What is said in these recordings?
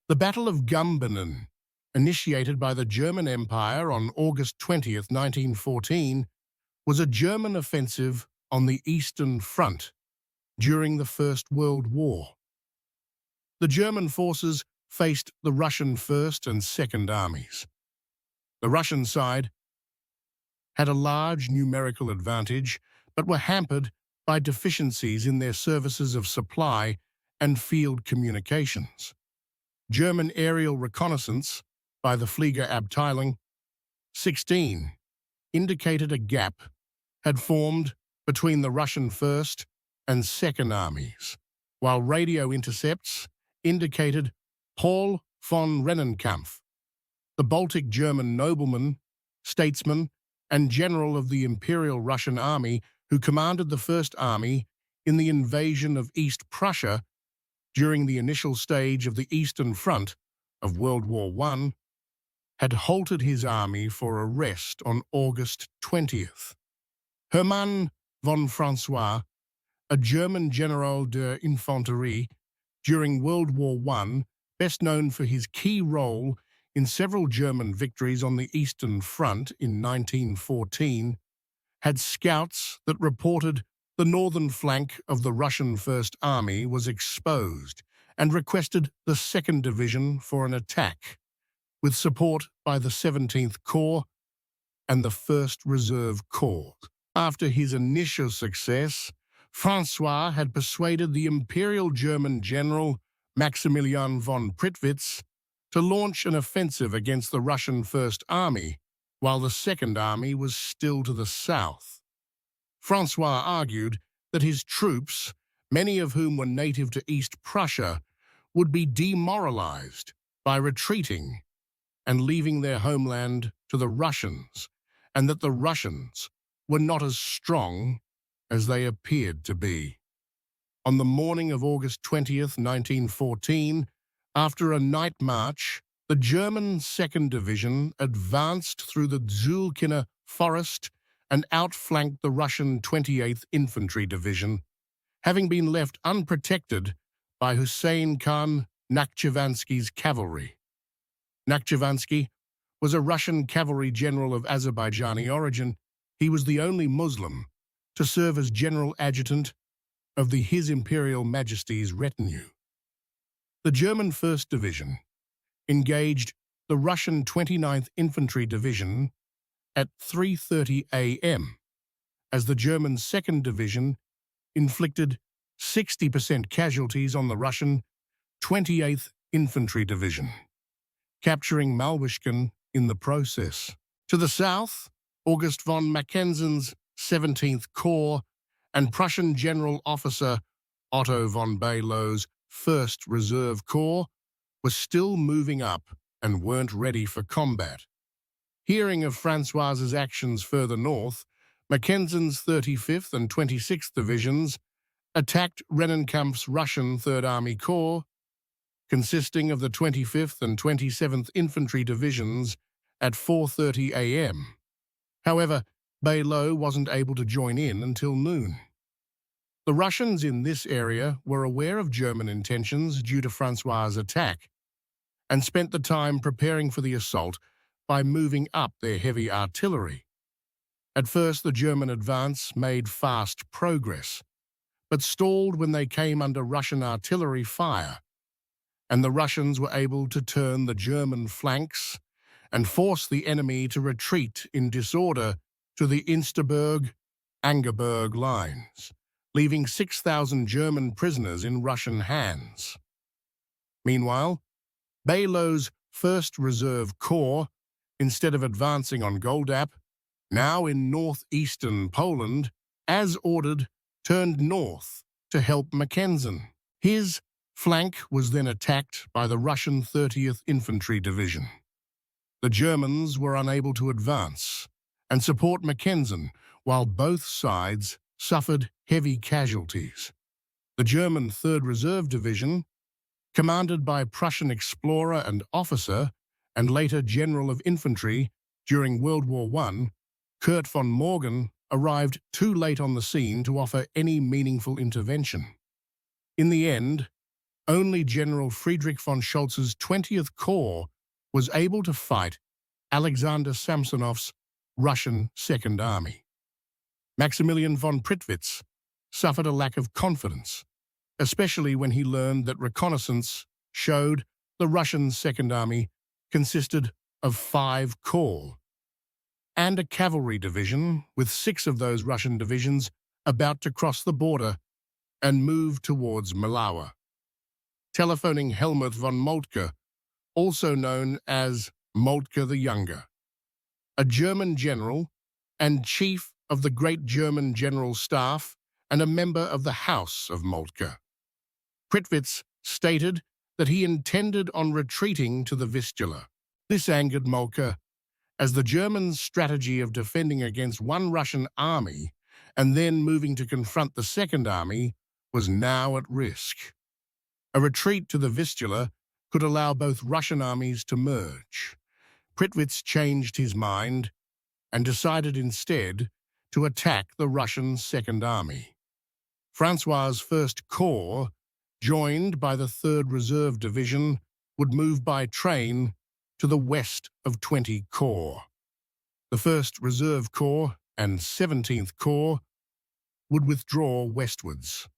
The Battle of Gumbinnen, initiated by the German Empire on August 20th, 1914, was a German offensive on the Eastern Front during the First World War. The German forces faced the Russian First and Second Armies. The Russian side had a large numerical advantage, but were hampered by deficiencies in their services of supply and field communications. German aerial reconnaissance by the Fliegerabteilung 16 indicated a gap had formed between the Russian First and Second Armies, while radio intercepts indicated Paul von Rennenkampf, the Baltic German nobleman, statesman, and general of the Imperial Russian Army who commanded the First Army in the invasion of East Prussia during the initial stage of the Eastern Front of World War I, had halted his army for a rest on August 20th. Hermann von Francois, a German General der Infanterie during World War I, best known for his key role in several German victories on the Eastern Front in 1914, had scouts that reported the northern flank of the Russian First Army was exposed and requested the 2nd Division for an attack, with support by the 17th Corps and the 1st Reserve Corps. After his initial success, Francois had persuaded the Imperial German General Maximilian von Prittwitz to launch an offensive against the Russian First Army, while the Second Army was still to the south. Francois argued that his troops, many of whom were native to East Prussia, would be demoralized by retreating and leaving their homeland to the Russians, and that the Russians were not as strong as they appeared to be. On the morning of August 20th, 1914, after a night march, the German 2nd Division advanced through the Zulkiner Forest and outflanked the Russian 28th Infantry Division, having been left unprotected by Hussein Khan Nakhchivanski's cavalry. Nakhchivansky was a Russian cavalry general of Azerbaijani origin. He was the only Muslim to serve as general adjutant of the His Imperial Majesty's retinue. The German 1st Division engaged the Russian 29th Infantry Division at 3:30 a.m., as the German 2nd Division inflicted 60% casualties on the Russian 28th Infantry Division, capturing Malwyshkin in the process. To the south, August von Mackensen's 17th Corps and Prussian General Officer Otto von Beilow's 1st Reserve Corps were still moving up and weren't ready for combat. Hearing of Francois's actions further north, Mackensen's 35th and 26th Divisions attacked Rennenkampf's Russian Third Army Corps, consisting of the 25th and 27th Infantry Divisions, at 4:30 a.m. However, Beilov wasn't able to join in until noon. The Russians in this area were aware of German intentions due to Francois's attack, and spent the time preparing for the assault by moving up their heavy artillery. At first, the German advance made fast progress, but stalled when they came under Russian artillery fire, and the Russians were able to turn the German flanks and force the enemy to retreat in disorder to the Insterburg-Angerburg lines, leaving 6,000 German prisoners in Russian hands. Meanwhile, Beilow's 1st Reserve Corps, instead of advancing on Goldap, now in northeastern Poland, as ordered, turned north to help Mackensen. His flank was then attacked by the Russian 30th Infantry Division. The Germans were unable to advance and support Mackensen, while both sides suffered heavy casualties. The German 3rd Reserve Division, commanded by Prussian explorer and officer, and later General of Infantry during World War I, Kurt von Morgan, arrived too late on the scene to offer any meaningful intervention. In the end, Only General Friedrich von Scholz's 20th Corps was able to fight Alexander Samsonov's Russian Second Army. Maximilian von Prittwitz suffered a lack of confidence, especially when he learned that reconnaissance showed the Russian Second Army consisted of 5 corps and a cavalry division, with 6 of those Russian divisions about to cross the border and move towards Malawa. Telephoning Helmuth von Moltke, also known as Moltke the Younger, a German general and chief of the Great German General Staff and a member of the House of Moltke. Prittwitz stated that he intended on retreating to the Vistula. This angered Moltke, as the Germans' strategy of defending against one Russian army and then moving to confront the Second Army was now at risk. A retreat to the Vistula could allow both Russian armies to merge. Prittwitz changed his mind and decided instead to attack the Russian Second Army. Francois's First Corps, joined by the 3rd Reserve Division, would move by train to the west of 20 Corps. The 1st Reserve Corps and 17th Corps would withdraw westwards.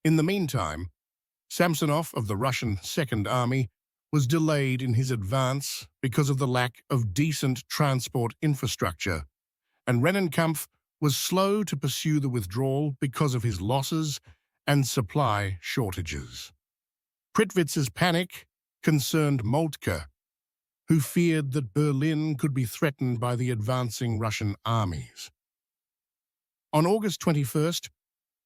In the meantime, Samsonov of the Russian Second Army was delayed in his advance because of the lack of decent transport infrastructure, and Rennenkampf was slow to pursue the withdrawal because of his losses and supply shortages. Prittwitz's panic concerned Moltke, who feared that Berlin could be threatened by the advancing Russian armies. On August 21st,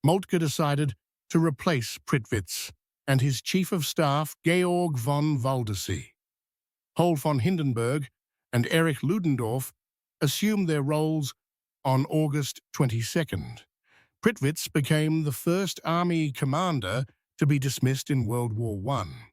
Moltke decided to replace Prittwitz and his Chief of Staff, Georg von Waldersee. Paul von Hindenburg and Erich Ludendorff assumed their roles on August 22nd. Prittwitz became the first army commander to be dismissed in World War I.